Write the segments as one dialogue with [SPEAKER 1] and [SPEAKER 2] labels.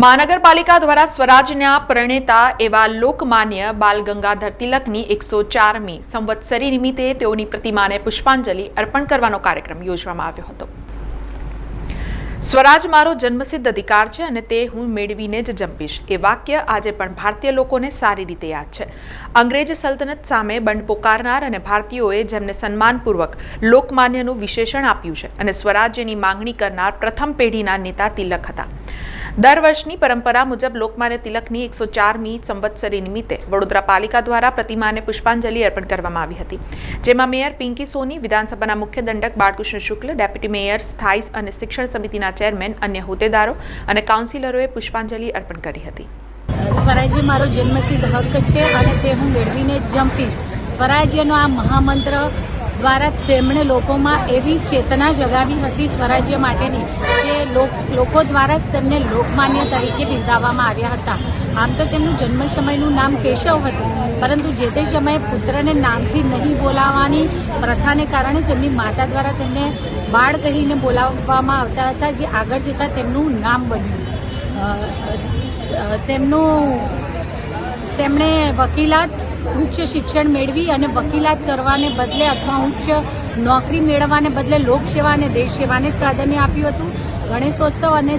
[SPEAKER 1] મહાનગરપાલિકા દ્વારા સ્વરાજના પ્રણેતા એવા લોકમાન્ય બાલ ગંગાધર તિલકની 104મી સંવત્સરી નિમિત્તે તેઓની પ્રતિમાને પુષ્પાંજલિ અર્પણ કરવાનો કાર્યક્રમ યોજવામાં આવ્યો હતો। સ્વરાજ મારો જન્મસિદ્ધ અધિકાર છે અને તે હું મેળવીને જ જંપીશ એ વાક્ય આજે પણ ભારતીય લોકોને સારી રીતે યાદ છે। અંગ્રેજ સલ્તનત સામે બંડ પોકારનાર અને ભારતીયોએ જેમને સન્માનપૂર્વક લોકમાન્યનું વિશેષણ આપ્યું છે અને સ્વરાજ્યની માંગણી કરનાર પ્રથમ પેઢીના નેતા તિલક હતા। દર વર્ષની પરંપરા મુજબ લોકમાન્ય તિલકની 104મી સંવત્સરી નિમિત્તે વડોદરા પાલિકા દ્વારા પ્રતિમાને પુષ્પાંજલિ અર્પણ કરવામાં આવી હતી, જેમાં મેયર પિંકી સોની, વિધાનસભાના મુખ્ય દંડક બાળકૃષ્ણ શુક્લ, ડેપ્યુટી મેયર, સ્થાયી અને શિક્ષણ સમિતિના ચેરમેન, અન્ય હોદ્દેદારો અને કાઉન્સિલરોએ પુષ્પાંજલિ અર્પણ કરી હતી।
[SPEAKER 2] સ્વરાજ્ય મારો જન્મસિદ્ધ હક છે અને તે હું મેળવીને જંપીશ। સ્વરાજ્યનો આ મહામંત્ર દ્વારા તેમણે લોકોમાં એવી ચેતના જગાવી હતી સ્વરાજ્ય માટેની કે લોકો દ્વારા તેમને લોકમાન્ય તરીકે બિરદાવવામાં આવ્યા હતા। આમ તો તેમનું જન્મ સમયનું નામ કેશવ હતું, પરંતુ જે તે સમયે પુત્રને નામથી નહીં બોલાવવાની પ્રથાને કારણે તેમની માતા દ્વારા તેમને બાળ કહીને બોલાવવામાં આવતા હતા, જે આગળ જતાં તેમનું નામ બન્યું। તેમણે વકીલાત ઉચ્ચ શિક્ષણ મેળવી અને વકીલાત કરવાને બદલે અથવા ઉચ્ચ નોકરી મેળવવાને બદલે લોકસેવા અને દેશ સેવાને પ્રાધાન્ય આપ્યું હતું। ગણેશોત્સવ અને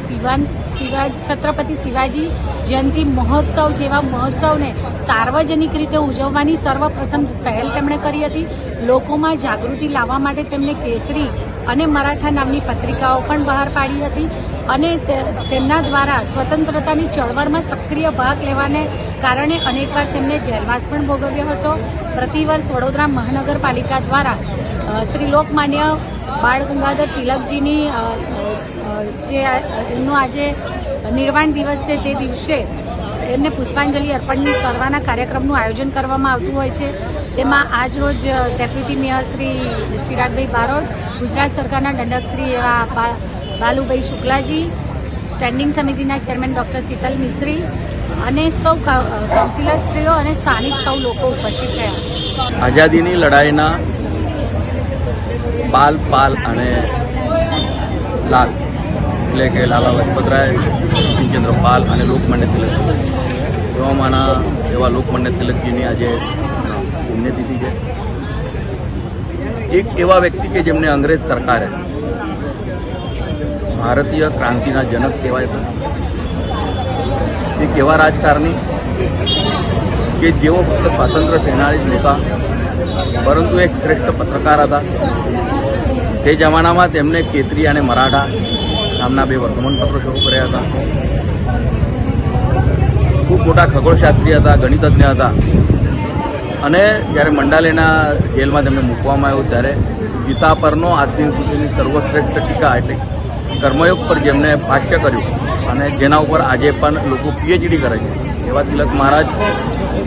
[SPEAKER 2] છત્રપતિ શિવાજી જયંતિ મહોત્સવ જેવા મહોત્સવને સાર્વજનિક રીતે ઉજવવાની સર્વપ્રથમ પહેલ તેમણે કરી હતી। લોકોમાં જાગૃતિ લાવવા માટે તેમણે કેસરી અને મરાઠા નામની પત્રિકાઓ પણ બહાર પાડી હતી અને તેમના દ્વારા સ્વતંત્રતાની ચળવળમાં સક્રિય ભાગ લેવાને કારણે અનેકવાર તેમને જેલવાસ પણ ભોગવ્યો હતો। પ્રતિવર્ષ વડોદરા મહાનગરપાલિકા દ્વારા શ્રી લોકમાન્ય બાળ ગંગાધર તિલકજીની એમનો આજે નિર્વાણ દિવસ છે, તે દિવસે એમને પુષ્પાંજલિ અર્પણ કરવાના કાર્યક્રમનું આયોજન કરવામાં આવતું હોય છે। તેમાં આજરોજ ડેપ્યુટી મેયર શ્રી ચિરાગભાઈ બારોટ, ગુજરાત સરકારના દંડક શ્રી એવા બાલુભાઈ શુક્લાજી, સ્ટેન્ડિંગ સમિતિના ચેરમેન ડૉક્ટર શીતલ મિસ્ત્રી અને સૌ કાઉન્સિલરશ્રીઓ અને સ્થાનિક સૌ લોકો ઉપસ્થિત થયા।
[SPEAKER 3] આઝાદીની લડાઈના બાલ પાલ અને લાલ એટલે કે લાલા લજપતરાય, બિપિનચંદ્ર પાલ અને લોકમાન્ય તિલક એવા લોકમાન્ય તિલકજીની આજે પુણ્યતિથિ છે। એક એવા વ્યક્તિ કે જેમને અંગ્રેજ સરકારે ભારતીય ક્રાંતિના જનક કહેવાય હતા। એક એવા રાજકારણી કે જેઓ ફક્ત સ્વાતંત્ર્ય સેનાની જ નહોતા, પરંતુ એક શ્રેષ્ઠ પત્રકાર હતા। તે જમાનામાં તેમણે કેસરી અને મરાઠા નામના 2 વર્તમાનપત્રો શરૂ કર્યા હતા। ખૂબ મોટા ખગોળશાસ્ત્રી હતા, ગણિતજ્ઞ હતા અને જ્યારે મંડાલેના જેલમાં તેમને મૂકવામાં આવ્યું ત્યારે ગીતા પરનો આજ દિન સુધીની સર્વશ્રેષ્ઠ ટીકા એટલે કર્મયોગ પર જેમને ભાષ્ય કર્યું અને જેના ઉપર આજે પણ લોકો PhD કરે છે, એવા તિલક મહારાજ,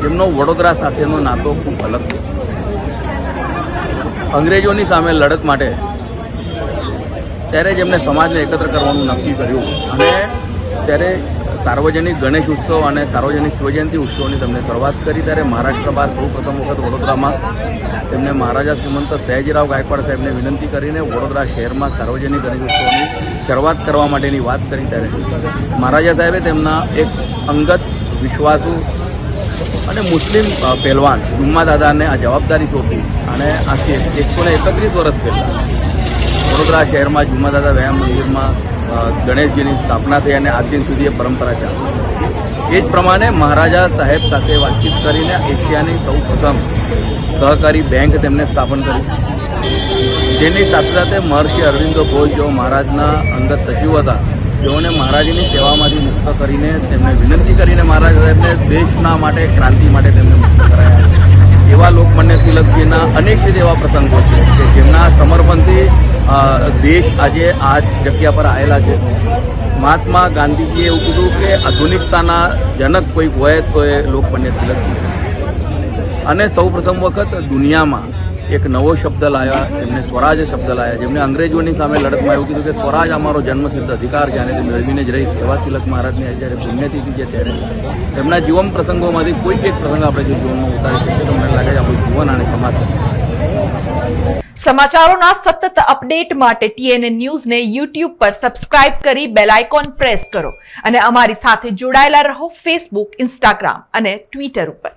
[SPEAKER 3] જેમનો વડોદરા સાથેનો નાતો ખૂબ અલગ છે। અંગ્રેજોની સામે લડત માટે ત્યારે જેમને સમાજને એકત્ર કરવાનું નક્કી કર્યું અને ત્યારે સાર્વજનિક ગણેશ ઉત્સવ અને સાર્વજનિક શિવજયંતિ ઉત્સવની તેમને શરૂઆત કરી, ત્યારે મહારાષ્ટ્ર બહાર સૌ પ્રથમ વખત વડોદરામાં તેમને મહારાજા શ્રીમંત સયાજીરાવ ગાયકવાડ સાહેબને વિનંતી કરીને વડોદરા શહેરમાં સાર્વજનિક ગણેશ ઉત્સવની શરૂઆત કરવા માટેની વાત કરી। ત્યારે મહારાજા સાહેબે તેમના એક અંગત, વિશ્વાસુ અને મુસ્લિમ પહેલવાન જુમ્મા દાદાને આ જવાબદારી સોંપી અને આથી 131 વર્ષ પહેલાં વડોદરા શહેરમાં જુમ્મા દાદા વ્યાયામ મંદિરમાં ગણેશજીની સ્થાપના થઈ અને આજ દિન સુધી એ પરંપરા ચાલે। એ જ પ્રમાણે મહારાજા સાહેબ સાથે વાતચીત કરીને એશિયાની સૌ પ્રથમ સહકારી બેંક તેમને સ્થાપન કરી, જેની સાથે સાથે મહર્ષિ અરવિંદો ઘોષ જેઓ મહારાજના અંગત સચિવ હતા, જેઓને મહારાજની સેવામાંથી મુક્ત કરીને તેમને વિનંતી કરીને મહારાજ સાહેબને દેશના માટે, ક્રાંતિ માટે તેમને મુક્ત કરાયા। એવા લોકમાન્ય તિલકજીના અનેક એવા પ્રસંગો છે કે જેમના સમર્પણથી દેશ આજે આ જગ્યા પર આવેલા છે। મહાત્મા ગાંધીજીએ એવું કીધું કે આધુનિકતાના જનક કોઈ હોય તો એ લોકમાન્ય તિલકજી અને સૌ પ્રથમ વખત દુનિયામાં એક નવો શબ્દ લાવ્યા, એમને સ્વરાજ શબ્દ લાવ્યા, જેમને અંગ્રેજોની સામે લડતમાં એવું કીધું કે સ્વરાજ અમારો જન્મસિદ્ધ અધિકાર છે અને તે મેળવીને જ રહીશ। એવા તિલક મહારાજની જ્યારે પુણ્યતિથિ છે ત્યારે તેમના જીવન પ્રસંગોમાંથી કોઈક એક પ્રસંગ આપણે જો જીવનમાં ઉતારી શકીએ તો મને લાગે છે આપણું જીવન અને સમાજ
[SPEAKER 1] સમાચારોના સતત અપડેટ માટે TNN ન્યૂઝને YouTube પર સબસ્ક્રાઇબ કરી બેલ આઇકોન પ્રેસ કરો અને અમારી સાથે જોડાયેલા રહો Facebook, Instagram અને Twitter ઉપર.